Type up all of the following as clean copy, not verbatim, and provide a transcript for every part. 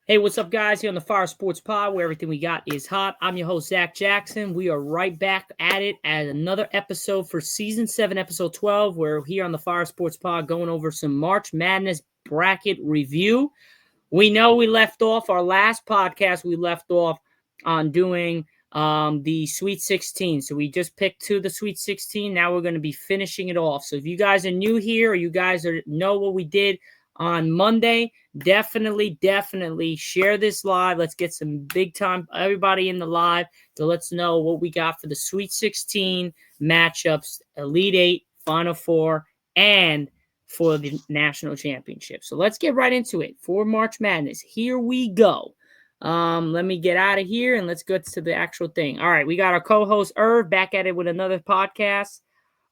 Hey, what's up, guys? Here on the Fire Sports Pod, where everything we got is hot. I'm your host, Zach Jackson. We are right back at it at another episode for Season 7, Episode 12. We're here on the Fire Sports Pod going over some March Madness bracket review. We know we left off our last podcast, we left off on doing the Sweet 16. So we just picked to the Sweet 16. Now we're going to be finishing it off. So if you guys are new here or you guys know what we did on Monday, definitely share this live. Let's get some big time everybody in the live to let's know what we got for the Sweet 16 matchups, Elite 8, Final 4, and for the national championship. So let's get right into it for March Madness. Here we go. Let me get out of here and let's get to the actual thing. All right, we got our co-host Irv back at it with another podcast.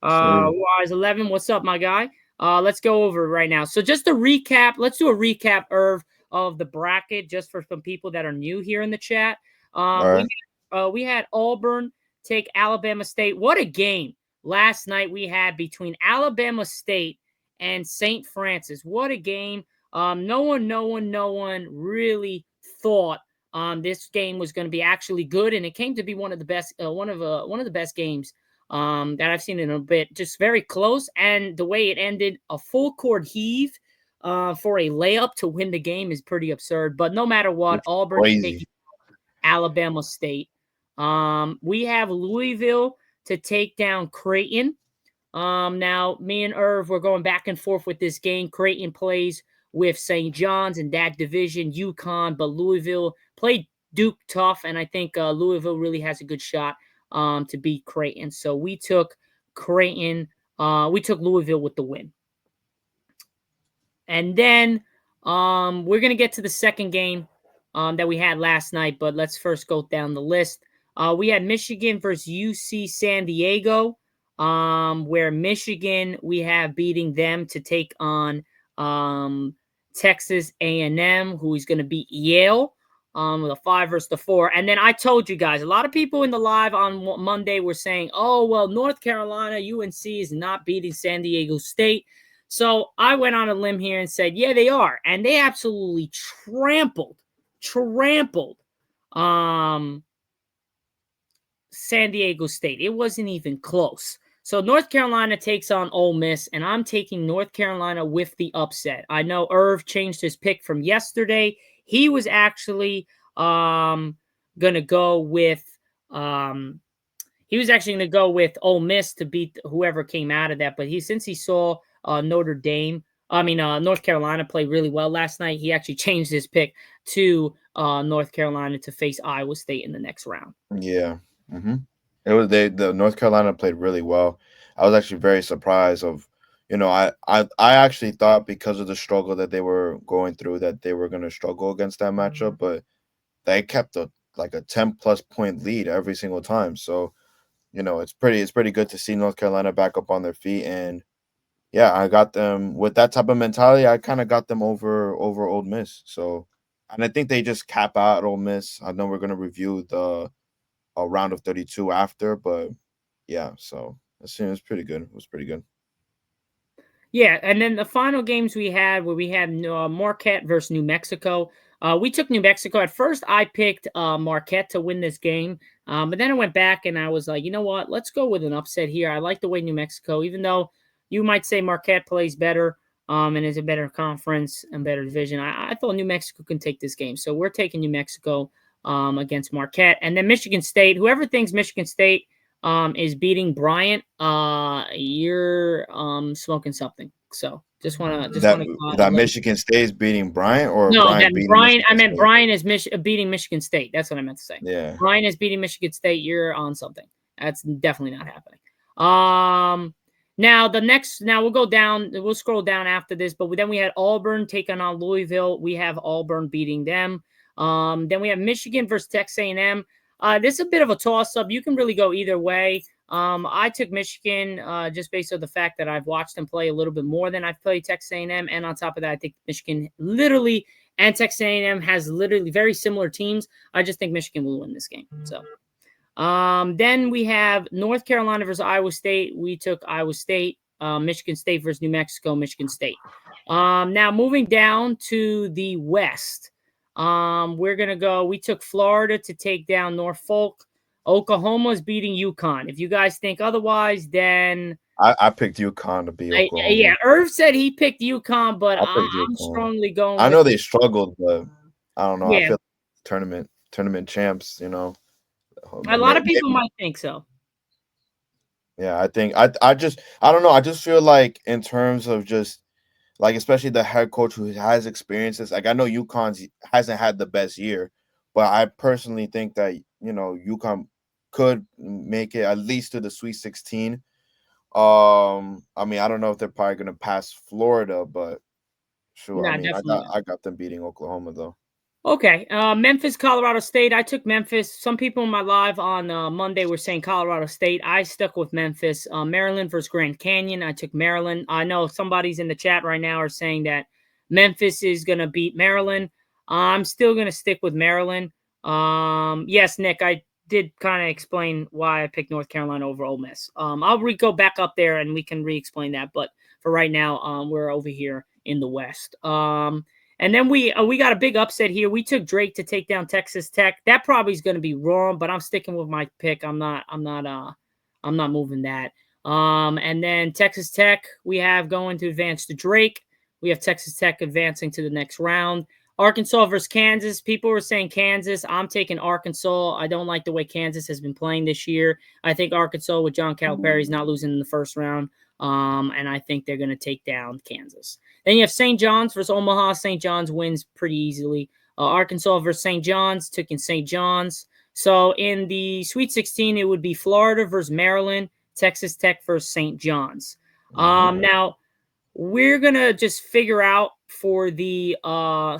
Wise 11, what's up, my guy? Let's go over it right now. So just a recap. Let's do a recap, Irv, of the bracket just for some people that are new here in the chat. We had Auburn take Alabama State. What a game last night we had between Alabama State and St. Francis. What a game. No one really thought this game was going to be actually good, and it came to be one of the best one of the best games that I've seen in a bit. Just very close, and the way it ended, a full court heave for a layup to win the game is pretty absurd. But no matter what, Auburn taking Alabama State. We have Louisville to take down Creighton. Now, me and Irv, we're going back and forth with this game. Creighton plays with St. John's in that division, UConn, but Louisville played Duke tough, and I think Louisville really has a good shot to beat Creighton. So we took Creighton. We took Louisville with the win. And then we're going to get to the second game that we had last night, but let's first go down the list. We had Michigan versus UC San Diego, where Michigan, we have beating them to take on Texas A&M, who is going to beat Yale with a 5 versus the 4. And then I told you guys, a lot of people in the live on Monday were saying, oh, well, North Carolina, UNC is not beating San Diego State. So I went on a limb here and said, yeah, they are. And they absolutely trampled San Diego State. It wasn't even close. So North Carolina takes on Ole Miss, and I'm taking North Carolina with the upset. I know Irv changed his pick from yesterday. He was actually going to go with Ole Miss to beat whoever came out of that. But since he saw North Carolina play really well last night, he actually changed his pick to North Carolina to face Iowa State in the next round. Yeah. Mm-hmm. The North Carolina played really well. I was actually very surprised I actually thought because of the struggle that they were going through that they were going to struggle against that matchup, but they kept a 10+ point lead every single time. So, it's pretty good to see North Carolina back up on their feet. And yeah, I got them with that type of mentality. I kind of got them over Ole Miss. So, and I think they just cap out at Ole Miss. I know we're going to review the a round of 32 after, but yeah, so it's pretty good. It was pretty good. Yeah, and then the final games we had where we had Marquette versus New Mexico. We took New Mexico. At first, I picked Marquette to win this game, but then I went back and I was like, you know what? Let's go with an upset here. I like the way New Mexico, even though you might say Marquette plays better and is a better conference and better division, I thought New Mexico can take this game. So we're taking New Mexico against Marquette. And then Michigan State, whoever thinks Michigan State is beating Bryant, you're smoking something. So just want that Michigan State is beating Bryant, or no, Bryant that Bryant. I meant State? Bryant is beating Michigan State. That's what I meant to say. Yeah, Bryant is beating Michigan State. You're on something. That's definitely not happening. Now we'll go down. We'll scroll down after this, but then we had Auburn taking on Louisville. We have Auburn beating them. Then we have Michigan versus Texas A&M. This is a bit of a toss-up. You can really go either way. I took Michigan just based on the fact that I've watched them play a little bit more than I've played Texas A&M. And on top of that, I think Michigan literally and Texas A&M has literally very similar teams. I just think Michigan will win this game. So then we have North Carolina versus Iowa State. We took Iowa State. Michigan State versus New Mexico, Michigan State. Now moving down to the West. We're gonna go. We took Florida to take down Norfolk. Oklahoma's beating UConn. If you guys think otherwise, then I picked UConn to beat yeah, Oklahoma. Irv said he picked UConn, but I picked I'm UConn. strongly going I with know they struggled, but I don't know. I yeah. feel tournament champs. A lot of people might think so. Yeah, I think I don't know. I just feel like in terms of just like especially the head coach who has experiences. Like I know UConn's hasn't had the best year, but I personally think that UConn could make it at least to the Sweet 16. I mean, I don't know if they're probably gonna pass Florida, but sure. I No, mean, definitely not. I got them beating Oklahoma though. Okay, Memphis, Colorado State. I took Memphis. Some people in my live on Monday were saying Colorado State. I stuck with Memphis. Maryland versus Grand Canyon. I took Maryland. I know somebody's in the chat right now are saying that Memphis is going to beat Maryland. I'm still going to stick with Maryland. Yes, Nick, I did kind of explain why I picked North Carolina over Ole Miss. I'll go back up there and we can re-explain that. But for right now, we're over here in the West. And then we got a big upset here. We took Drake to take down Texas Tech. That probably is going to be wrong, but I'm sticking with my pick. I'm not moving that. And then Texas Tech we have going to advance to Drake. We have Texas Tech advancing to the next round. Arkansas versus Kansas. People were saying Kansas. I'm taking Arkansas. I don't like the way Kansas has been playing this year. I think Arkansas with John Calipari is not losing in the first round. And I think they're going to take down Kansas. Then you have St. John's versus Omaha. St. John's wins pretty easily. Arkansas versus St. John's, took in St. John's. So in the Sweet 16, it would be Florida versus Maryland, Texas Tech versus St. John's. Now, we're going to just figure out for the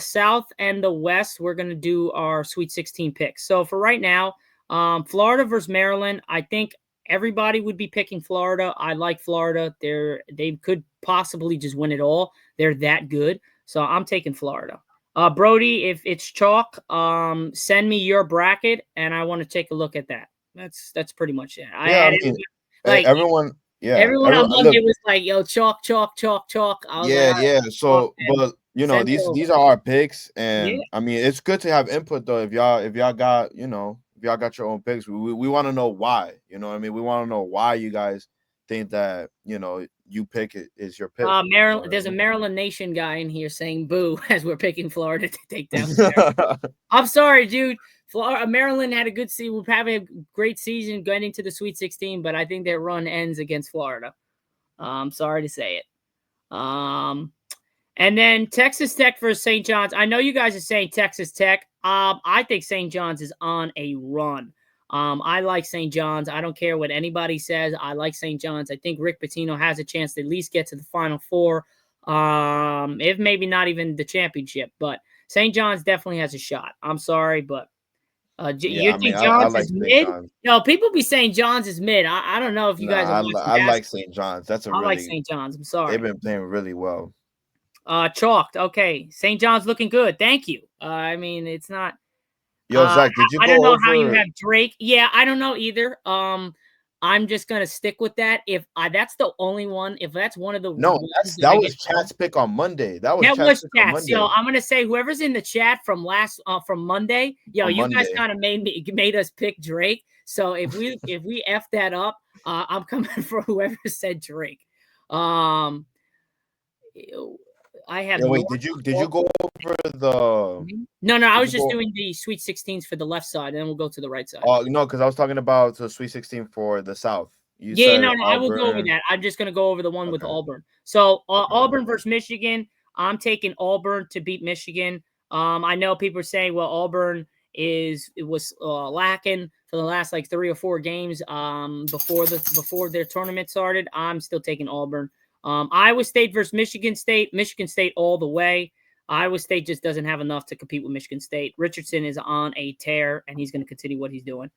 South and the West, we're going to do our Sweet 16 picks. So for right now, Florida versus Maryland, I think everybody would be picking Florida. I like Florida. They could possibly just win it all. They're that good. So I'm taking Florida. Brody, if it's chalk, send me your bracket and I want to take a look at that. That's pretty much it. I Yeah, I had mean, like everyone. Yeah, everyone on everyone. Monday Look, was like, yo, chalk, chalk, chalk, chalk. I was like, yeah, all yeah. right, chalk, So, man. but Send it over. these are our picks, Yeah. and I mean, it's good to have input though. If y'all got if y'all got your own picks, we want to know why. You know what I mean? We want to know why you guys think that you pick it is your pick. You know Maryland. what There's a I Maryland Nation guy in here saying "boo" as we're picking Florida to take down. mean? I'm sorry, dude. Florida, Maryland had a good season. We're having a great season going into the Sweet 16, but I think their run ends against Florida. I'm sorry to say it. And then Texas Tech versus St. John's. I know you guys are saying Texas Tech. I think St. John's is on a run. I like St. John's. I don't care what anybody says. I like St. John's. I think Rick Pitino has a chance to at least get to the Final Four, if maybe not even the championship. But St. John's definitely has a shot. I'm sorry, but Yeah, you I mean, think I John's like is St. mid? John's. No, people be saying John's is mid. I don't know if you guys are Nah, watching I like basketball. St. John's. That's a I like really St. John's. I'm they've sorry. been playing really well. Chalked. Okay. St. John's looking good. Thank you. I mean, it's not. Yo, Zach, did you I don't go know how you over? have Drake. Yeah, I don't know either. I'm just gonna stick with that. If that's the only one, if that's one of the No, ones that that I get was wrong, Chat's pick on Monday. That was that Chat's was pick on chats. Yo, Monday. I'm gonna say whoever's in the chat from from Monday, yo, On you guys Monday. kind of made us pick Drake. So if we f that up, I'm coming for whoever said Drake. Um, I have Yeah, no. wait, did you go over the No, I did was you just go doing the Sweet 16s for the left side, and then we'll go to the right side. no, because I was talking about the Sweet 16 for the South. You Yeah, said no, I will go over Auburn. that. I'm just gonna go over the one with Okay. Auburn. So Okay. Auburn versus Michigan. I'm taking Auburn to beat Michigan. I know people are saying, well, Auburn was lacking for the last like 3 or 4 games before their tournament started. I'm still taking Auburn. Iowa State versus Michigan State. Michigan State all the way. Iowa State just doesn't have enough to compete with Michigan State. Richardson is on a tear, and he's going to continue what he's doing.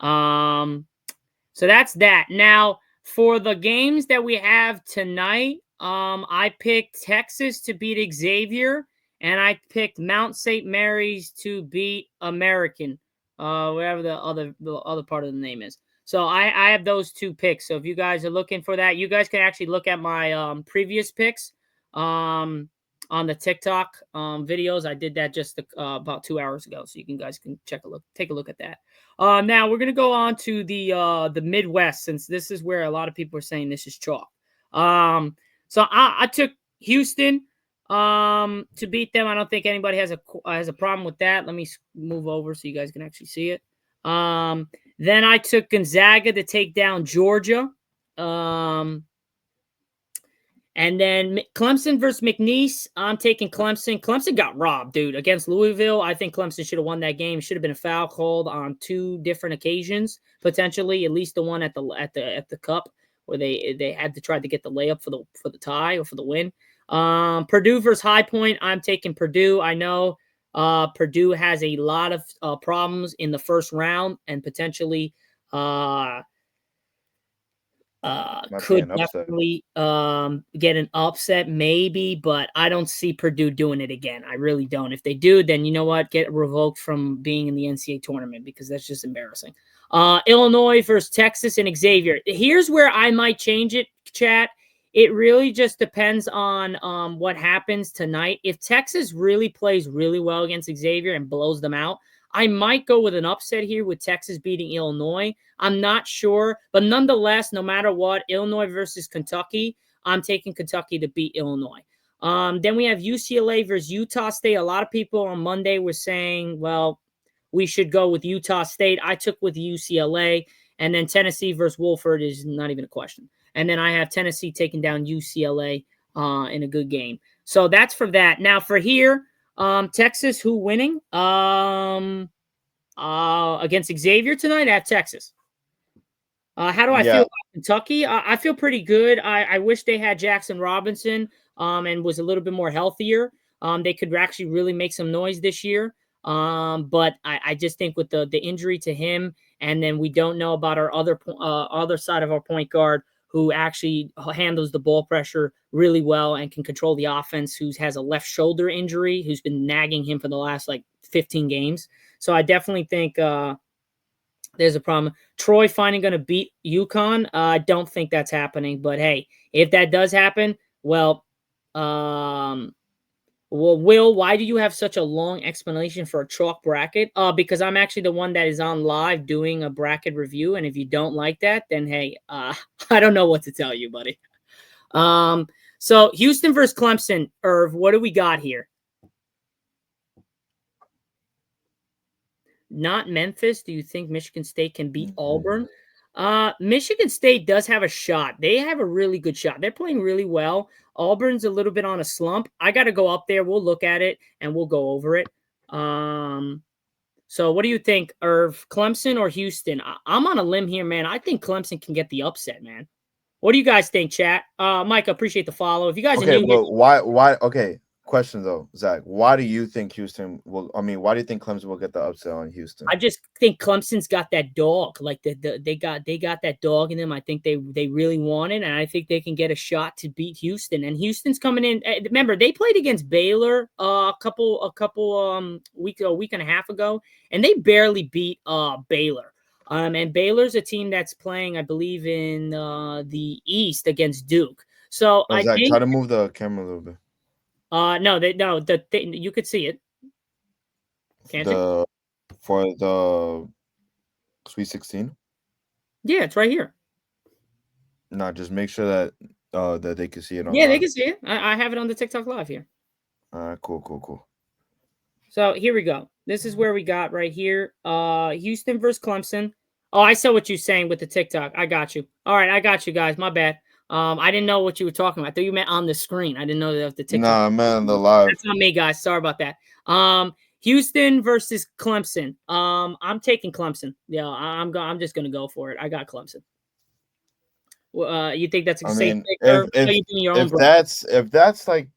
So that's that. Now, for the games that we have tonight, I picked Texas to beat Xavier, and I picked Mount St. Mary's to beat American, whatever the other part of the name is. So I have those 2 picks. So if you guys are looking for that, you guys can actually look at my previous picks. on the TikTok videos. I did that just about 2 hours ago, so you guys can take a look at that. Now we're gonna go on to the Midwest, since this is where a lot of people are saying this is chalk. So I took Houston to beat them. I don't think anybody has a problem with that. Let me move over so you guys can actually see it. Then I took Gonzaga to take down Georgia. And then Clemson versus McNeese. I'm taking Clemson. Clemson got robbed, dude, against Louisville. I think Clemson should have won that game. Should have been a foul called on 2 different occasions, potentially. At least the one at the cup where they had to try to get the layup for the tie or for the win. Purdue versus High Point. I'm taking Purdue. I know Purdue has a lot of problems in the first round and potentially could definitely get an upset, maybe, but I don't see Purdue doing it again. I really don't. If they do, then you know what? Get revoked from being in the NCAA tournament, because that's just embarrassing. Illinois versus Texas and Xavier. Here's where I might change it, chat. It really just depends on what happens tonight. If Texas really plays really well against Xavier and blows them out, I might go with an upset here with Texas beating Illinois. I'm not sure, but nonetheless, no matter what, Illinois versus Kentucky, I'm taking Kentucky to beat Illinois. Then we have UCLA versus Utah State. A lot of people on Monday were saying, well, we should go with Utah State. I took with UCLA. And then Tennessee versus Wofford is not even a question. And then I have Tennessee taking down UCLA in a good game. So that's for that. Now for here, Texas, who winning? Against Xavier tonight, I have Texas. How do I feel about Kentucky? I feel pretty good. I wish they had Jackson Robinson and was a little bit more healthier. They could actually really make some noise this year. But I just think with the injury to him, and then we don't know about our other side of our point guard, who actually handles the ball pressure really well and can control the offense, who has a left shoulder injury, who's been nagging him for the last 15 games. So I definitely think there's a problem. Troy finally going to beat UConn. I don't think that's happening, but hey, if that does happen, well, Will, why do you have such a long explanation for a chalk bracket? Because I'm actually the one that is on live doing a bracket review, and if you don't like that, then hey, I don't know what to tell you, buddy. So Houston versus Clemson. Irv, what do we got here? Not Memphis. Do you think Michigan State can beat Auburn? Michigan State does have a shot. They have a really good shot. They're playing really well. Auburn's a little bit on a slump. I got to go up there. We'll look at it and we'll go over it. So what do you think, Irv? Clemson or Houston? I'm on a limb here, man. I think Clemson can get the upset, man. What do you guys think, chat? Mike, I appreciate the follow. If you guys are new, but why? Okay, question though, Zach. Why do you think Houston will? I mean, why do you think Clemson will get the upset on Houston? I just think Clemson's got that dog. Like they got that dog in them. I think they really want it, and I think they can get a shot to beat Houston. And Houston's coming in. Remember, they played against Baylor a week and a half ago, and they barely beat Baylor. And Baylor's a team that's playing, I believe, in the East against Duke. So I think, try to move the camera a little bit. You could see it. Can't you? For the Sweet 16? Yeah, it's right here. No, just make sure that that they can see it. Yeah, they can see it. I have it on the TikTok live here. All right, cool. So here we go. This is where we got right here. Houston versus Clemson. Oh, I saw what you're saying with the TikTok. I got you. All right, I got you guys. My bad. I didn't know what you were talking about. I thought you meant on the screen. I didn't know that was the TikTok. Nah, man, the live. That's not me, guys. Sorry about that. Houston versus Clemson. I'm taking Clemson. Yeah, I'm just gonna go for it. I got Clemson. You think that's a safe pick? If that's like,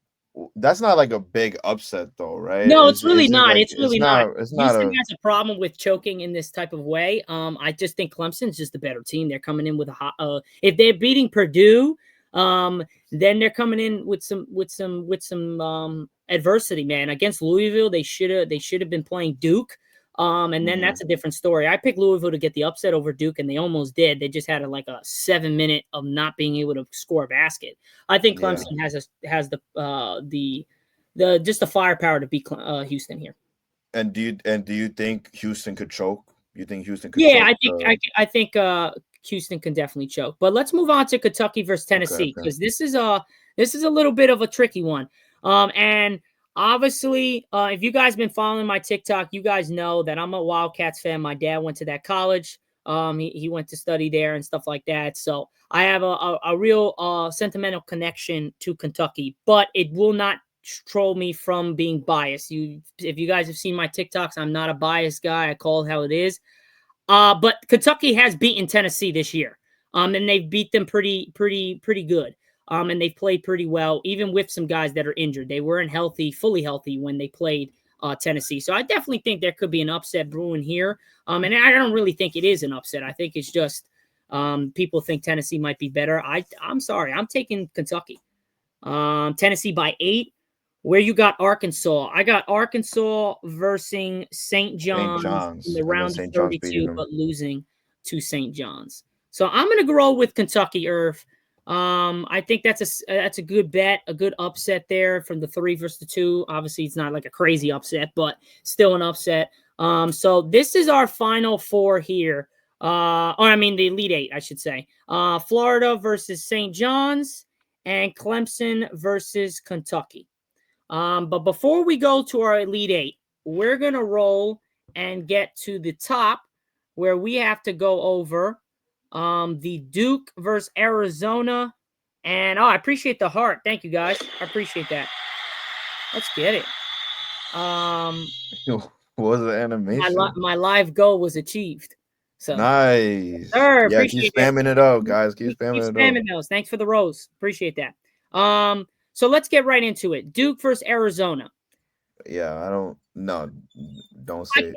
that's not like a big upset though, right? No, it's really not. It's really not. Houston has a problem with choking in this type of way. I just think Clemson's just a better team. They're coming in with a hot. If they're beating Purdue, then they're coming in with some adversity, man. Against Louisville, they should have been playing Duke. And then that's a different story. I picked Louisville to get the upset over Duke, and they almost did. They just had a 7-minute of not being able to score a basket. I think Clemson has the the firepower to beat Houston here. And do you think Houston could choke? You think Houston could Yeah, choke? I think Houston can definitely choke. But let's move on to Kentucky versus Tennessee Okay. because this is a little bit of a tricky one. And obviously, if you guys been following my TikTok, you guys know that I'm a Wildcats fan. My dad went to that college. He went to study there and stuff like that. So I have a real sentimental connection to Kentucky, but it will not troll me from being biased. If you guys have seen my TikToks, I'm not a biased guy. I call it how it is. But Kentucky has beaten Tennessee this year. And they've beat them pretty good. And they've played pretty well, even with some guys that are injured. They weren't fully healthy when they played Tennessee. So I definitely think there could be an upset brewing here. And I don't really think it is an upset. I think it's just people think Tennessee might be better. I'm sorry. I'm taking Kentucky. Tennessee by 8. Where you got Arkansas? I got Arkansas versus St. John's in the And then round of St. John's beating 32, them. but losing to St. John's. So I'm going to go with Kentucky, Irv. I think that's a good bet, a good upset there from the 3 versus the 2. Obviously, it's not like a crazy upset, but still an upset. So this is our final 4 here. The Elite 8, I should say. Florida versus St. John's and Clemson versus Kentucky. But before we go to our Elite 8, we're going to roll and get to the top where we have to go over the Duke versus Arizona. And, I appreciate the heart. Thank you, guys. I appreciate that. Let's get it. What was the animation? My live goal was achieved. So Nice. sir, Yeah, keep appreciate it. spamming it out, guys. Keep spamming it out. Those. Thanks for the rose. Appreciate that. So let's get right into it. Duke versus Arizona. Yeah, don't say it. I'm Don't say it.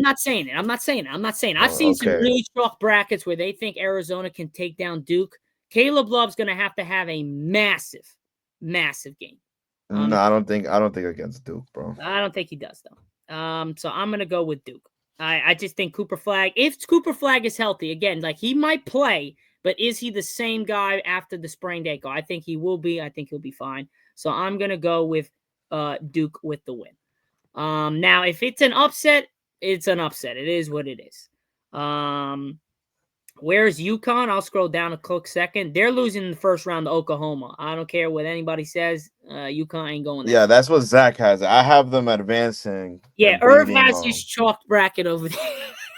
not saying it. I'm not saying it. I've Oh, seen some okay. really chalk brackets where they think Arizona can take down Duke. Caleb Love's going to have a massive game. No, I don't think against Duke, bro. I don't think he does though. So I'm going to go with Duke. I just think Cooper Flag, if Cooper Flag is healthy, again, like he might play, but is he the same guy after the sprained ankle? I think he will be. I think he'll be fine. So I'm going to go with Duke with the win. Now, if it's an upset, it's an upset. It is what it is. Where's UConn? I'll scroll down a quick second. They're losing in the first round to Oklahoma. I don't care what anybody says. UConn ain't going there. Yeah, that's what Zach has. I have them advancing. Yeah, Irv has his chalk bracket over there.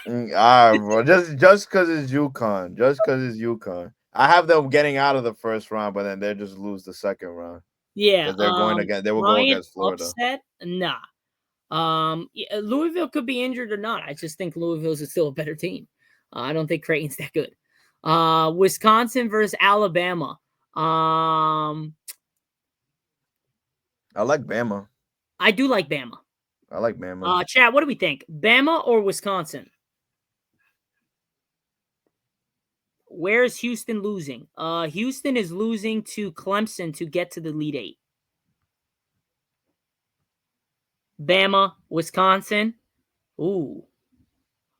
Bro, just because it's UConn. Just because it's UConn. I have them getting out of the first round, but then they just lose the second round. Yeah, They're going again. They will go against Florida. Upset? Nah. Louisville could be injured or not. I just think Louisville's still a better team. I don't think Creighton's that good. Wisconsin versus Alabama. I like Bama. I do like Bama. I like Bama. Chad, what do we think? Bama or Wisconsin? Where's Houston losing? Houston is losing to Clemson to get to the Elite 8. Bama, Wisconsin. Ooh.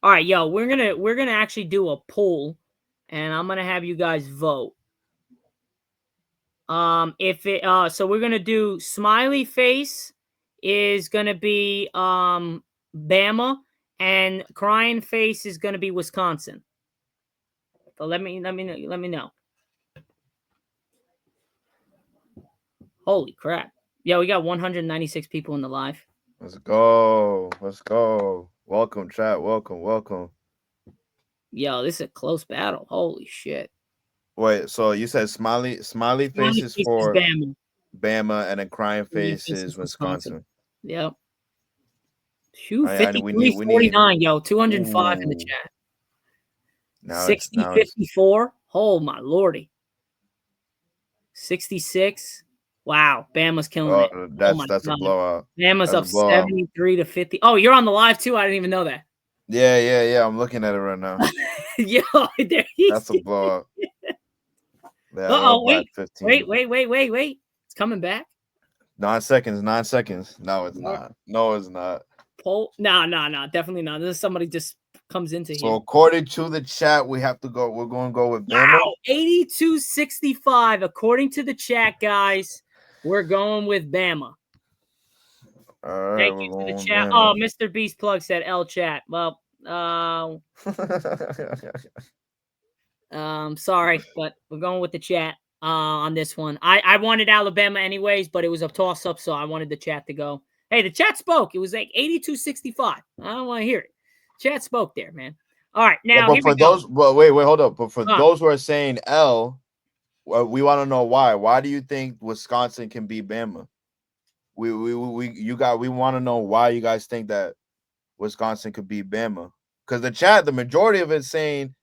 All right, yo, we're gonna actually do a poll, and I'm gonna have you guys vote. So we're gonna do smiley face is gonna be Bama, and crying face is gonna be Wisconsin. So let me know. Holy crap. Yeah, we got 196 people in the live. Let's go. Welcome, chat. Welcome. Yo, this is a close battle. Holy shit. Wait, so you said smiley face is for Bama, and then crying face is Wisconsin. Yep. 53-49, yo. 205 in the chat. Now 60-54. Oh, my lordy. 66. Wow. Bama's killing it. That's a blowout. Bama's up 73-50. Oh, you're on the live, too? I didn't even know that. Yeah. I'm looking at it right now. Yo, that's a blowout. Uh-oh, wait. It's coming back. 9 seconds. No, it's not. No, definitely not. This is somebody just comes into here. So according to the chat, we're going to go with Bama. Wow, 82-65. According to the chat, guys, we're going with Bama. All right, Thank we're you to the going chat. Oh, Bama. Mr. Beast Plug said L chat. Well, sorry, but we're going with the chat on this one. I wanted Alabama anyways, but it was a toss up, so I wanted the chat to go. Hey, the chat spoke. It was like 82-65. I don't want to hear it. Chat spoke there, man. All right, Yeah, now but here we for go. those, well, wait, hold up. But for those who are saying L, we want to know why. Why do you think Wisconsin can beat Bama? We want to know why you guys think that Wisconsin could beat Bama. Because the majority of it saying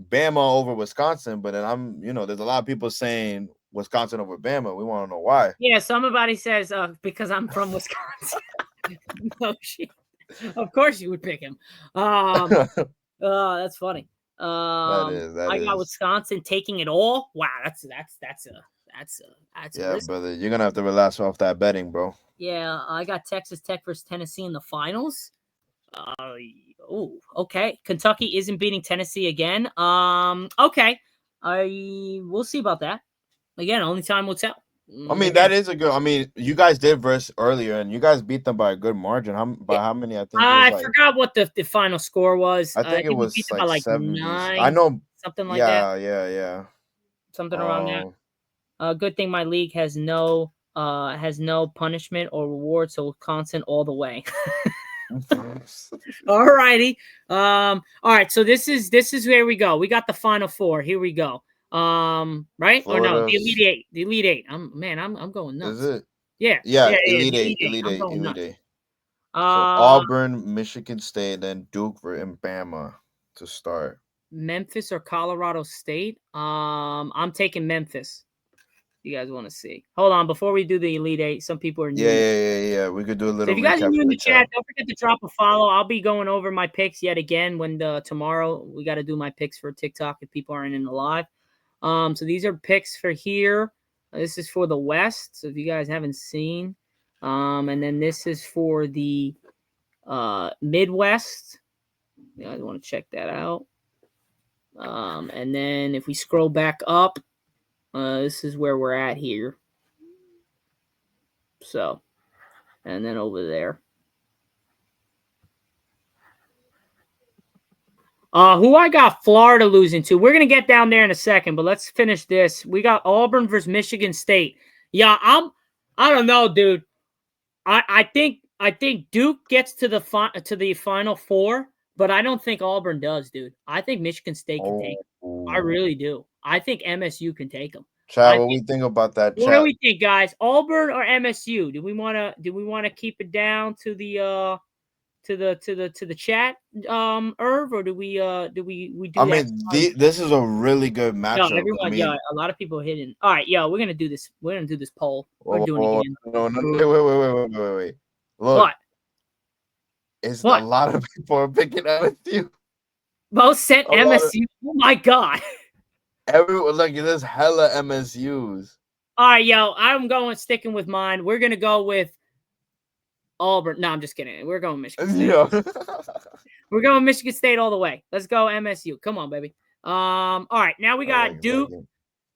Bama over Wisconsin, but then there's a lot of people saying Wisconsin over Bama. We want to know why. Yeah, somebody says because I'm from Wisconsin. No shit. Of course you would pick him. That's funny. That I got is. Wisconsin taking it all. Wow, that's a Yeah, risk. brother, you're gonna have to relax off that betting, bro. Yeah, I got Texas Tech versus Tennessee in the finals. Okay. Kentucky isn't beating Tennessee again. Okay. We'll see about that. Again, only time will tell. I mean, Again, that is a good. I mean, you guys did verse earlier, and you guys beat them by a good margin. By how many? I think it was I like. forgot what the final score was. I I think it think we beat was them by like like 70s. I 9, know. something like that. Yeah. Something around that. Good thing my league has no punishment or reward, so Wisconsin all the way. All righty. All right. So this is where we go. We got the final four. Here we go. Right or no? The Elite Eight. The Elite Eight. I'm going nuts. Is it? Yeah. Yeah, The Elite Elite Eight, Eight. Elite I'm Eight, going Elite nuts. Eight. So Auburn, Michigan State, then Duke and Bama to start. Memphis or Colorado State. I'm taking Memphis. You guys want to see? Hold on, before we do the Elite Eight, some people are new. Yeah. We could do a So little if you guys are recap new for in the the chat, don't forget to drop a follow. I'll be going over my picks yet again when tomorrow we got to do my picks for TikTok if people aren't in the live. So these are picks for here. This is for the West. So if you guys haven't seen, and then this is for the Midwest. You guys want to check that out. And then if we scroll back up, this is where we're at here. So, and then over there. Who I got Florida losing to. We're going to get down there in a second, but let's finish this. We got Auburn versus Michigan State. Yeah, I don't know, dude. I think Duke gets to the Final Four, but I don't think Auburn does, dude. I think Michigan State can take them. I really do. I think MSU can take them. Chat, what we think about that? What do we think, guys? Auburn or MSU? Do we want to keep it down to the to the chat, Irv, or do we do? I mean, this is a really good matchup. Yeah, everyone, a lot of people are hitting. All right, we're gonna do this. We're gonna do this poll. We're doing it again. No, wait. Look, what? It's a lot of people are picking MSU. Both said MSU. Oh my god! Everyone there's hella MSUs. All right, I'm sticking with mine. We're gonna go with Auburn. No, I'm just kidding. We're going Michigan State. We're going Michigan State all the way. Let's go MSU. Come on, baby. All right, now we got Duke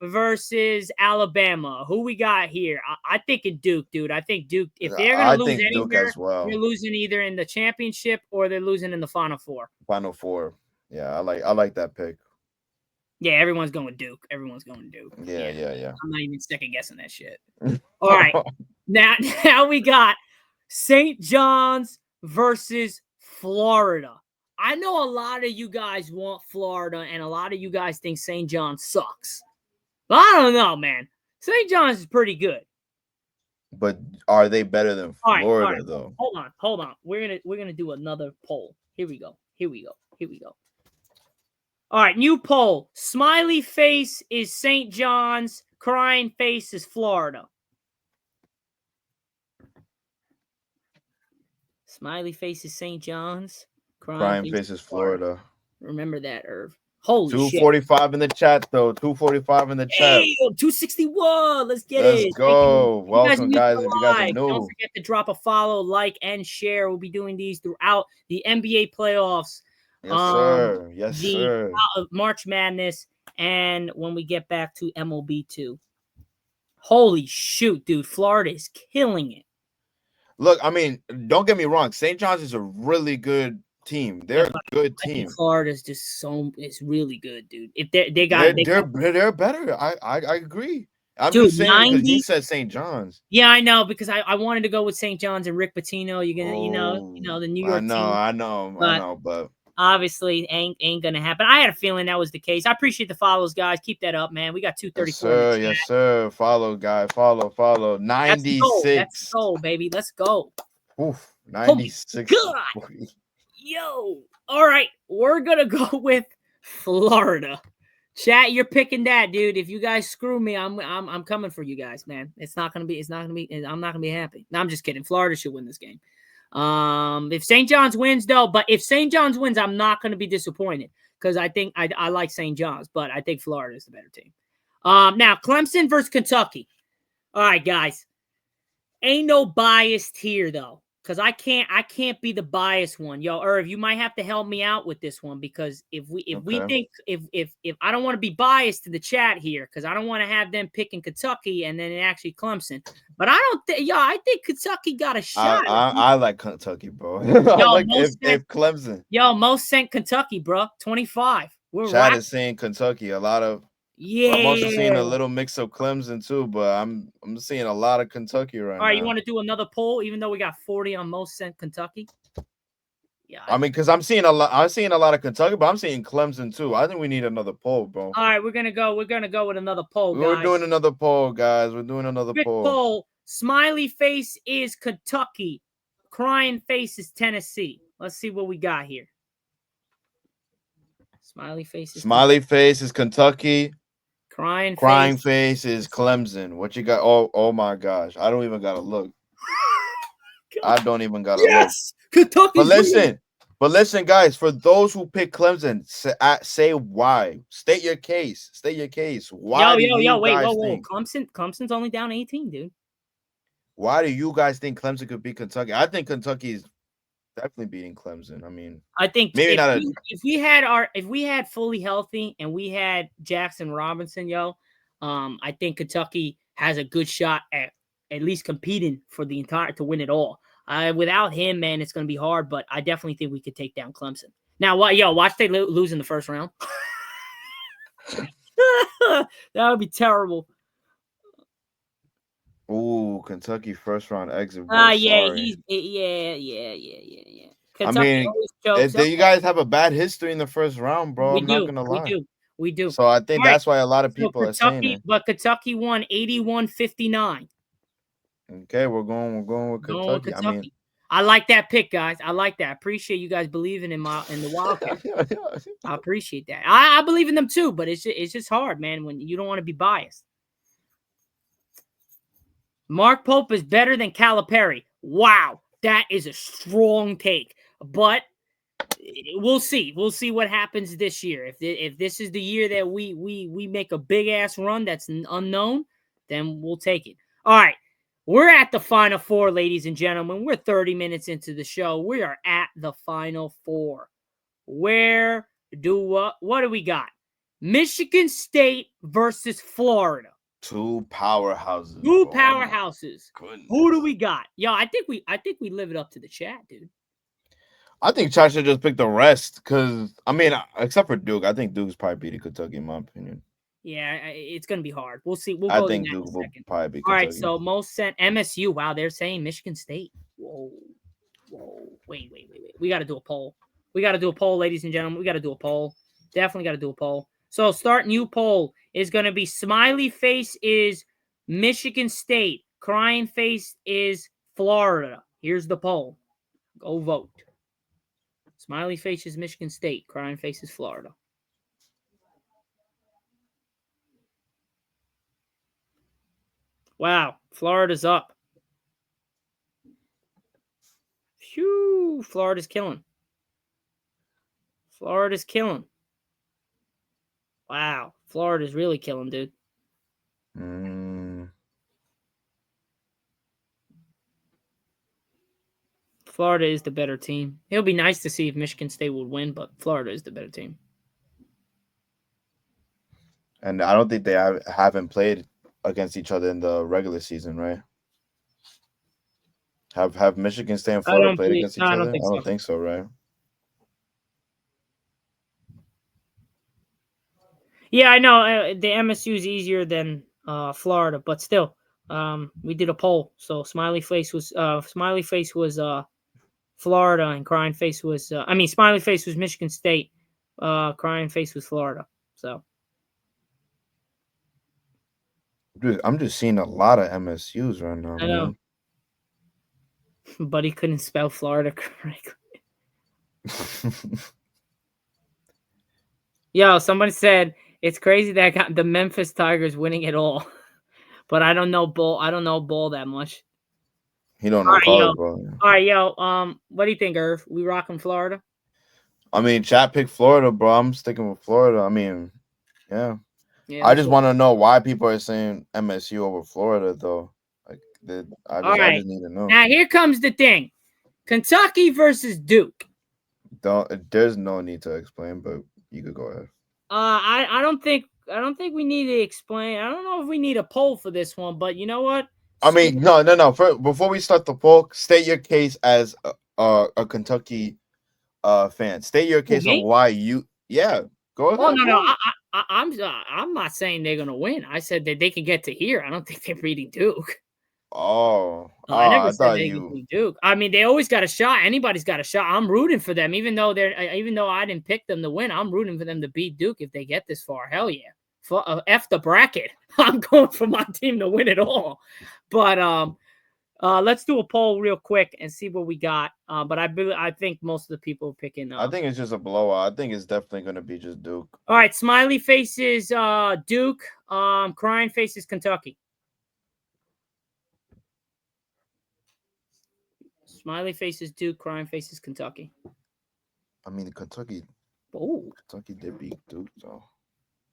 versus Alabama. Who we got here? I think in Duke, dude. I think Duke. If they're gonna lose anywhere, they're losing either in the championship or they're losing in the Final Four. Final Four. Yeah, I like that pick. Yeah, everyone's going Duke. Yeah. I'm not even second guessing that shit. All right, now we got St. John's versus Florida. I know a lot of you guys want Florida, and a lot of you guys think St. John's sucks. But I don't know, man. St. John's is pretty good. But are they better than Florida, all right. though? Hold on. We're gonna do another poll. Here we go. All right, new poll. Smiley face is St. John's. Crying face is Florida. Smiley face is St. John's. Crying face is Florida. Remember that, Irv. Holy 245 in the chat, though. 245 in the chat. 261. Let's get it. Let's go. Welcome, guys. If you guys are new. Don't forget to drop a follow, like, and share. We'll be doing these throughout the NBA playoffs. Yes, sir. March Madness, and when we get back to MLB 2. Holy shoot, dude. Florida is killing it. Look, I mean, don't get me wrong. St. John's is a really good team. Yeah, They're a but good I think team. Florida's just so it's really good, dude. If they got They're they they're got they're better. I agree. I'm dude just saying because he 90. said St. John's. Yeah, I know because I wanted to go with St. John's and Rick Pitino. You're gonna Oh, the New I York know, team, I know, I but know. But obviously ain't gonna happen. I had a feeling that was the case. I appreciate the follows, guys. Keep that up, man. We got yes, 234 in the sir. chat. Yes, sir. Follow, guy. Follow. That's the goal. That's the 96. goal, baby. Let's go. Oof. Oh my 96. god. Yo. All right. We're gonna go with Florida. Chat, you're picking that, dude. If you guys screw me, I'm coming for you guys, man. It's not gonna be. I'm not gonna be happy. No, I'm just kidding. Florida should win this game. If St. John's wins, though, but if St. John's wins, I'm not gonna be disappointed because I think I like St. John's, but I think Florida is the better team. Now Clemson versus Kentucky. All right, guys. Ain't no biased here though, because I can't be the biased one. Yo, Irv, you might have to help me out with this one because if we Okay. think if I don't want to be biased to the chat here, because I don't want to have them picking Kentucky and then it actually Clemson. But I don't think I think Kentucky got a I shot. I, I like Kentucky, bro. I Yo, like if Clemson. Most sent Kentucky, bro. 25. We're Chad right. is saying Kentucky. A lot of I'm also seeing Yeah. a little mix of Clemson too, but I'm seeing a lot of Kentucky right All right, you now. want to do another poll, even though we got 40 on most sent Kentucky? Yeah, I mean, because I'm seeing a lot. I'm seeing a lot of Kentucky, but I'm seeing Clemson too. I think we need another poll, bro. all right, we're gonna go. We're gonna go with another poll, We're doing guys. another poll, guys. We're doing another Quick poll. poll. Smiley face is Kentucky. Crying face is Tennessee. Let's see what we got here. Smiley face is Kentucky. Smiley face is Kentucky. Crying Crying face. face is Clemson. What you got? Oh my gosh. I don't even gotta look. I don't even gotta look. Yes, Kentucky's winning. But listen, guys. For those who pick Clemson, say why. State your case. State your case. Why do you Wait, guys whoa. think? Clemson's only down 18, dude. Why do you guys think Clemson could beat Kentucky? I think Kentucky is definitely beating Clemson. I mean, I think maybe not a. if we had fully healthy and we had Jackson Robinson, I think Kentucky has a good shot at least competing for the entire to win it all. Without him, man, it's going to be hard. But I definitely think we could take down Clemson. Now, watch they lose in the first round. That would be terrible. Ooh, Kentucky first round exit, bro. Yeah, Sorry. yeah. I Kentucky mean, always chokes up. you guys have a bad history in the first round, bro. We I'm not do, gonna we lie. do, we do. So I think All right. that's why a lot of So people are saying it. Kentucky won 81-59. Okay, we're going with Going with Kentucky. I mean, Kentucky. I like that pick, guys. I like that. I appreciate you guys believing in the Wildcats. I appreciate that. I believe in them too, but it's just hard, man, when you don't want to be biased. Mark Pope is better than Calipari. Wow, that is a strong take. But we'll see. We'll see what happens this year. If this is the year that we make a big ass run that's unknown, then we'll take it. All right. We're at the Final Four, ladies and gentlemen. We're 30 minutes into the show. We are at the Final Four. What do we got? Michigan State versus Florida. two powerhouses. Two Bro. powerhouses. Goodness. Who do we got? Yo, I think we live it up to the chat, dude. I think Chad should just pick the rest because I mean, except for Duke, I think Duke's probably beating Kentucky in my opinion. Yeah, it's gonna be hard. We'll see. We'll I go to that think in Duke a will second. probably beat All right, Kentucky. so most sent MSU. Wow, they're saying Michigan State. Whoa. Wait. We got to do a poll. Ladies and gentlemen. We got to do a poll. Definitely got to do a poll. So start new poll is going to be smiley face is Michigan State. Crying face is Florida. Here's the poll. Go vote. Smiley face is Michigan State. Crying face is Florida. Wow, Florida's up. Phew, Florida's killing. Wow, Florida's really killing, dude. Florida is the better team. It would be nice to see if Michigan State would win, but Florida is the better team. And I don't think they haven't played against each other in the regular season, right? Have Michigan State and I Florida don't played believe. against No, each I other? don't I think so. don't think so, right? Yeah, I know the MSU is easier than Florida, but still, we did a poll. So Smiley Face was Florida, and Crying Face was Smiley Face was Michigan State, Crying Face was Florida. So Dude, I'm just seeing a lot of MSU's right now, I know, man. but he couldn't spell Florida correctly. Yo, somebody said it's crazy that got the Memphis Tigers winning it all, but I don't know bull. I don't know bull that much. He don't All know right, yo. college ball. Yeah. All right, yo. What do you think, Irv? We rocking Florida? I mean, chat picked Florida, bro. I'm sticking with Florida. I mean, yeah. Yeah, I let's just go. want to know why people are saying MSU over Florida, though. Like, All I right. just need to know. Now here comes the thing: Kentucky versus Duke. Don't. There's no need to explain, but you could go ahead. I don't think we need to explain. I don't know if we need a poll for this one, but you know what? I Screw. mean, no. Before we start the poll, state your case as a Kentucky fan. State your Who, case on me? why you. Yeah, go Oh ahead, no. bro. I'm not saying they're gonna win. I said that they can get to here. I don't think they're beating Duke. Oh, I never I said thought they could you. beat Duke. I mean, they always got a shot. Anybody's got a shot. I'm rooting for them, even though I didn't pick them to win. I'm rooting for them to beat Duke if they get this far. Hell yeah. F the bracket. I'm going for my team to win it all. But let's do a poll real quick and see what we got. But I think most of the people are picking. I think it's just a blowout. I think it's definitely gonna be just Duke. All right, smiley faces Duke. Crying faces Kentucky. Smiley faces Duke. Crying faces Kentucky. I mean, Oh, Kentucky did beat Duke, so.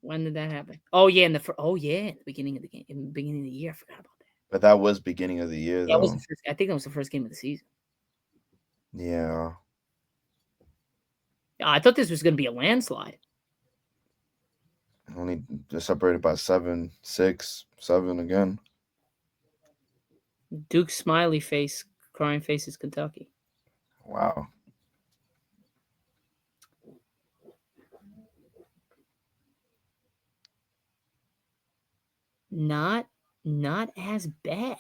when did that happen? Oh yeah, in the beginning of the game, in the beginning of the year. I forgot about that. But that was beginning of the year, Yeah, it was though. the first. I think that was the first game of the season. Yeah. I thought this was going to be a landslide. Only just separated by 7, 6, 7 again. Duke smiley face, crying faces Kentucky. Wow. Not as bad.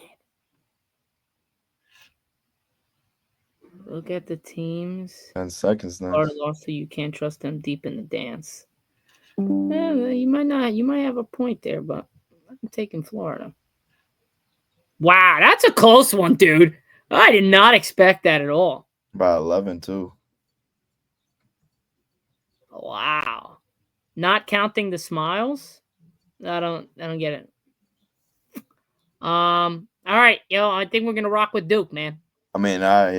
Look at the teams. 10 seconds now. Florida lost, so you can't trust them deep in the dance. You might not. You might have a point there, but I'm taking Florida. Wow, that's a close one, dude. I did not expect that at all. By 11, too. Wow. Not counting the smiles? I don't get it. All right, yo, I think we're gonna rock with Duke, man. I mean, I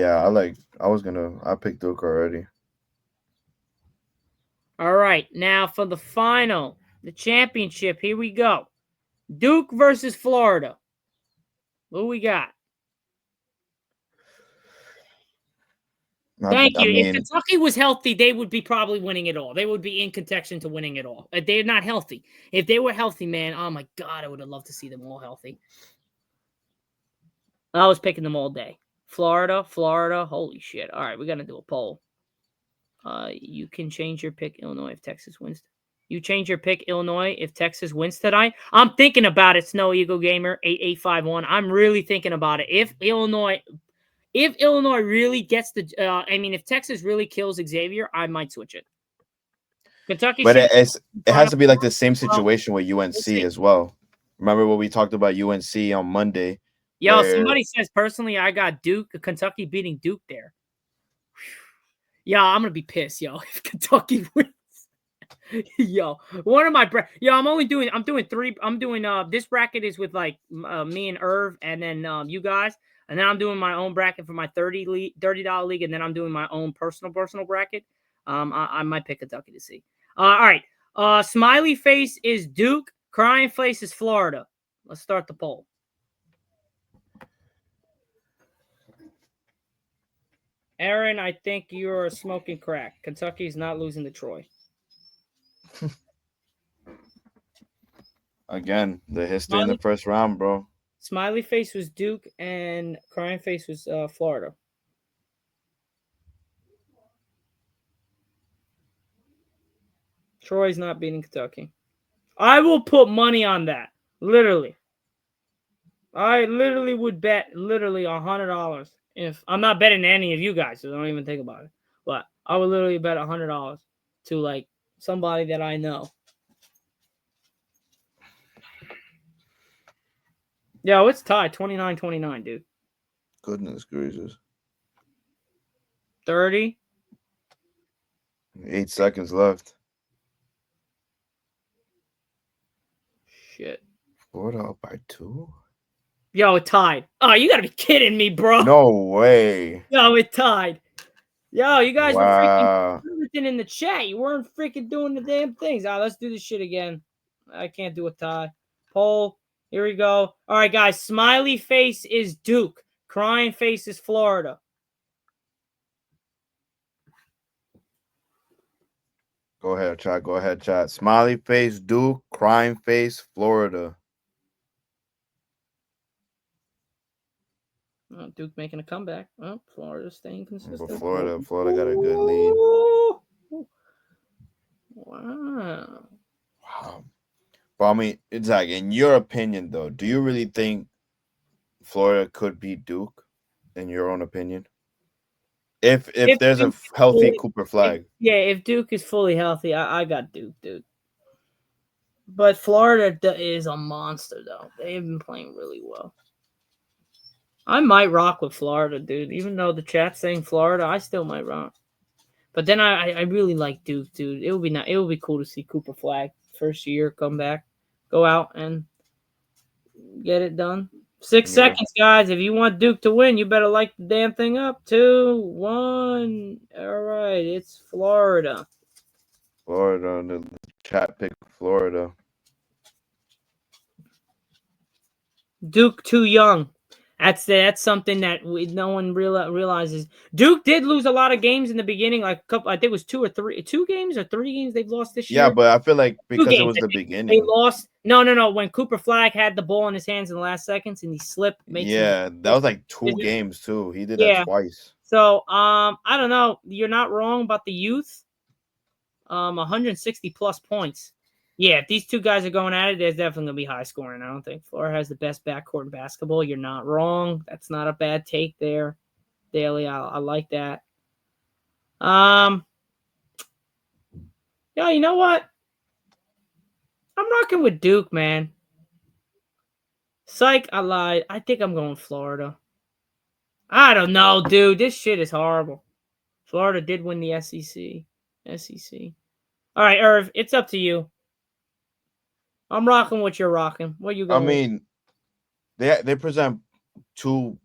picked Duke already. All right, now for the final, the championship. Here we go. Duke versus Florida. What we got? Thank I you. If mean, Kentucky was healthy, they would be probably winning it all. They would be in contention to winning it all. They're not healthy. If they were healthy, man, oh my God, I would have loved to see them all healthy. I was picking them all day. Florida. Holy shit. All right, we got to do a poll. You can change your pick Illinois if Texas wins. You change your pick Illinois if Texas wins tonight. I'm thinking about it, Snow Eagle Gamer 8851. I'm really thinking about it. If Illinois really gets the if Texas really kills Xavier, I might switch it. Kentucky but should it has Final to be like the same Four. situation with We'll UNC see. as well. Remember what we talked about UNC on Monday? Yo, Where somebody says personally, I got Kentucky beating Duke there. Yeah, I'm gonna be pissed, yo, if Kentucky wins. Yo, one of my I'm doing three. I'm doing this bracket is with like me and Irv, and then you guys, and then I'm doing my own bracket for my $30 league, and then I'm doing my own personal bracket. I might pick Kentucky to see. All right. Smiley face is Duke. Crying face is Florida. Let's start the poll. Aaron, I think you're smoking crack. Kentucky's not losing to Troy. again, the history in the first round, bro. Smiley face was Duke, and crying face was Florida. Troy's not beating Kentucky. I will put money on that. Literally. I literally would bet literally $100 if I'm not betting any of you guys, so don't even think about it. But I would literally bet $100 to like somebody that I know. Yo, it's tied 29-29, dude. Goodness gracious. 30. 8 seconds left. Shit. Florida up by 2? Yo, it tied. Oh, you gotta be kidding me, bro. No way. Yo, it tied. Yo, you guys were freaking Wow. everything in the chat. You weren't freaking doing the damn things. Let's do this shit again. I can't do a tie. Poll. Here we go. All right, guys. Smiley face is Duke. Crying face is Florida. Go ahead, chat. Go ahead, chat. Smiley face, Duke. Crying face, Florida. Oh, Duke making a comeback. Oh, Florida staying consistent. But Florida got a good lead. Wow. Wow. But I mean, it's like, in your opinion, though, do you really think Florida could beat Duke? In your own opinion, if there's a healthy Cooper Flag, if Duke is fully healthy, I got Duke, dude. But Florida is a monster, though. They've been playing really well. I might rock with Florida, dude. Even though the chat's saying Florida, I still might rock. But then I really like Duke, dude. It would be cool to see Cooper Flag first year come back, go out and get it done. 6 seconds, guys. If you want Duke to win, you better light the damn thing up. 2, 1. All right, it's Florida. Florida. The chat pick Florida. Duke too young. That's something that no one realizes. Duke did lose a lot of games in the beginning, like a couple. I think it was 2 games or 3 games they've lost this year. Yeah, but I feel like because it was the beginning, they lost. No. When Cooper Flag had the ball in his hands in the last seconds and he slipped, that was like 2 games too. He did that twice. So I don't know. You're not wrong about the youth. 160 plus points. Yeah, if these two guys are going at it, there's definitely gonna be high scoring. I don't think Florida has the best backcourt in basketball. You're not wrong. That's not a bad take there, Daly. I like that. Yeah, you know what? I'm rocking with Duke, man. Psych, I lied. I think I'm going Florida. I don't know, dude. This shit is horrible. Florida did win the SEC. All right, Irv, it's up to you. I'm rocking what you're rocking. What you going? I mean, they present 2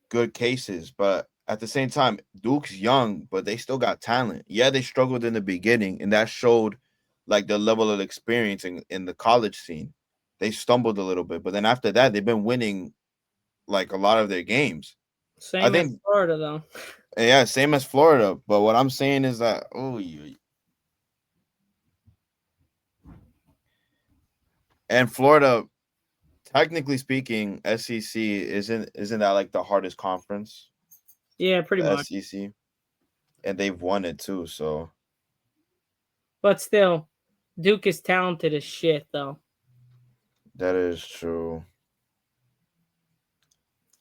good cases, but at the same time, Duke's young, but they still got talent. Yeah, they struggled in the beginning, and that showed like the level of experience in the college scene. They stumbled a little bit, but then after that, they've been winning like a lot of their games. Same as Florida, though. Yeah, same as Florida. But what I'm saying is that and Florida, technically speaking, SEC isn't that like the hardest conference? Yeah, pretty much. SEC, and they've won it too. So, but still, Duke is talented as shit, though. That is true.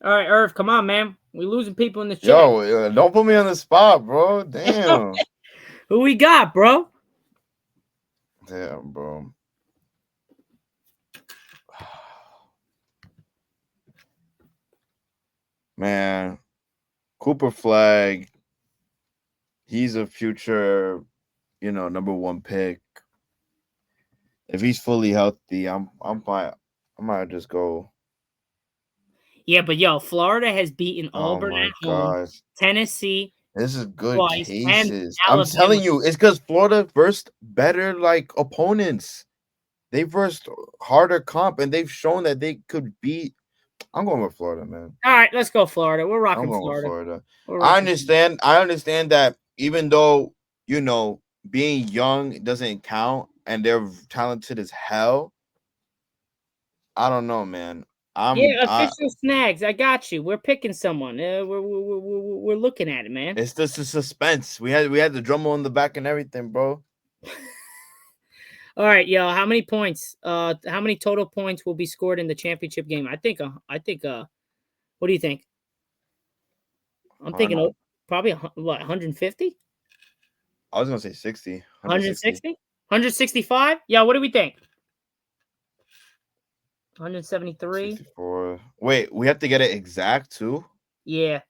All right, Irv, come on, man. We losing people in the chat. Yo, don't put me on the spot, bro. Damn. Who we got, bro? Damn, bro. Man, Cooper Flag. He's a future, number 1 pick. If he's fully healthy, I'm fine. I might just go. Yeah, but Florida has beaten Auburn at home, Tennessee. This is good twice, cases. I'm telling you, it's because Florida versed better opponents. They versed harder comp, and they've shown that they could beat. I'm going with Florida, man. All right, let's go Florida. We're rocking Florida. I understand that even though, being young doesn't count and they're talented as hell, I don't know, man. Official snags. I got you. We're picking someone. We're looking at it, man. It's just a suspense. We had the drum on the back and everything, bro. All right, yo. How many points? How many total points will be scored in the championship game? I think. What do you think? I'm thinking probably what 150. I was gonna say 60, 160. 160? 165? Yeah, what do we think? 173? 64. Wait, we have to get it exact too? Yeah.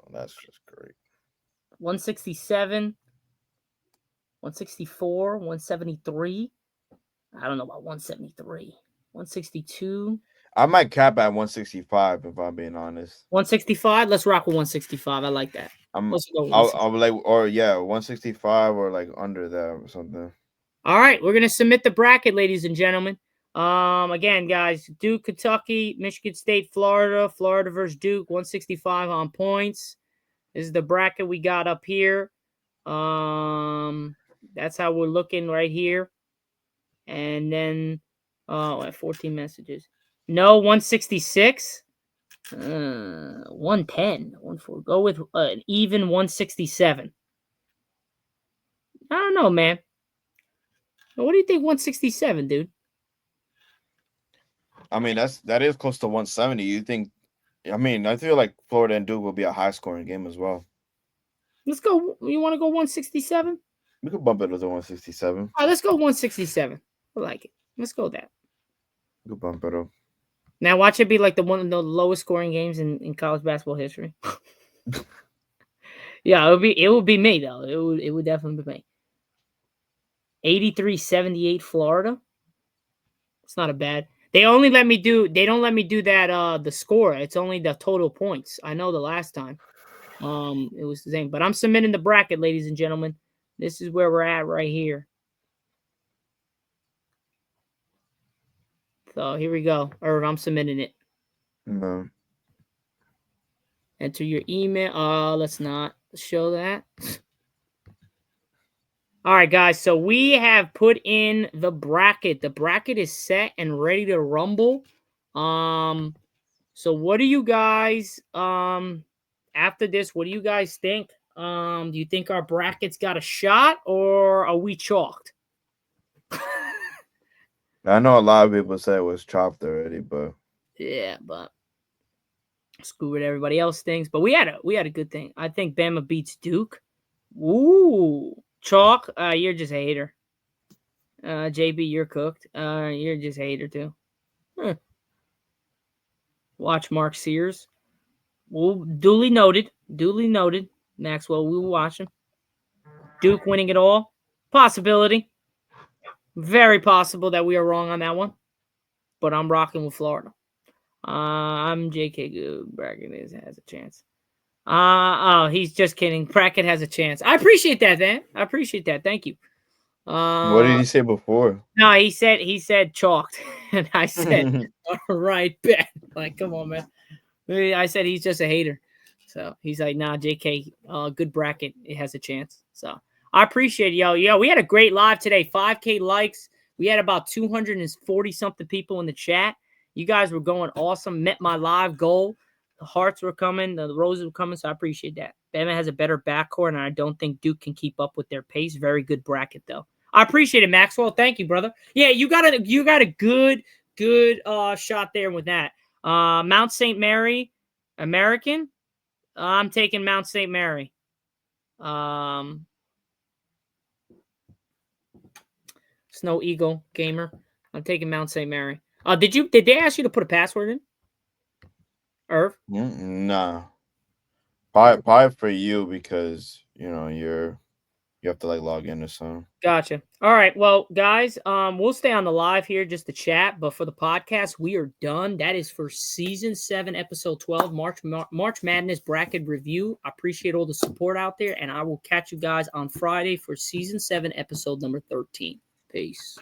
Oh, that's just great. 167, 164, 173. I don't know about 173. 162. I might cap at 165 if I'm being honest. 165? Let's rock with 165. I like that. Let's go with I'll like, or yeah, 165 or like under that or something. All right, we're gonna submit the bracket, ladies and gentlemen. Again, guys, Duke, Kentucky, Michigan State, Florida, Florida versus Duke, 165 on points. This is the bracket we got up here. That's how we're looking right here. And then, 14 messages. No, 166. 110. 14. Go with an even 167. I don't know, man. What do you think 167, dude? I mean, that is close to 170. You think? I mean, I feel like Florida and Duke will be a high scoring game as well. Let's go. You want to go 167? We could bump it to 167. All right, let's go 167. I like it. Let's go with that. We could bump it up. Now watch it be like one of the lowest scoring games in college basketball history. Yeah, it would be me though. It would definitely be me. 83-78 Florida. It's not a bad. They don't let me do that the score. It's only the total points. I know the last time. It was the same. But I'm submitting the bracket, ladies and gentlemen. This is where we're at right here. So here we go. Or I'm submitting it. No. Enter your email. Let's not show that. All right, guys. So we have put in the bracket. The bracket is set and ready to rumble. So what do you guys after this? What do you guys think? Do you think our bracket's got a shot, or are we chalked? I know a lot of people say it was chopped already, but yeah, but screw what everybody else thinks. But we had a good thing. I think Bama beats Duke. Ooh, chalk. You're just a hater. JB, you're cooked. You're just a hater too. Huh. Watch Mark Sears. Well, duly noted. Duly noted. Maxwell, we will watch him. Duke winning it all. Possibility. Very possible that we are wrong on that one. But I'm rocking with Florida. I'm JK Good. Brackett has a chance. He's just kidding. Brackett has a chance. I appreciate that, man. I appreciate that. Thank you. What did he say before? No, he said chalked. And I said, all right, bet. Like, come on, man. I said he's just a hater. So he's like, nah, JK, good bracket. It has a chance. So I appreciate it, yo. Yo, we had a great live today. 5K likes. We had about 240 something people in the chat. You guys were going awesome. Met my live goal. The hearts were coming. The roses were coming. So I appreciate that. Bama has a better backcourt, and I don't think Duke can keep up with their pace. Very good bracket, though. I appreciate it, Maxwell. Thank you, brother. Yeah, you got a good shot there with that. Mount St. Mary, American. I'm taking Mount St. Mary. Snow Eagle Gamer. I'm taking Mount St. Mary. Did they ask you to put a password in? Irv? Nah. Probably for you because you have to like log in or something. Gotcha. All right. Well, guys, we'll stay on the live here just to chat, but for the podcast, we are done. That is for season 7, episode 12, March Madness bracket review. I appreciate all the support out there, and I will catch you guys on Friday for season 7, episode number 13. Peace.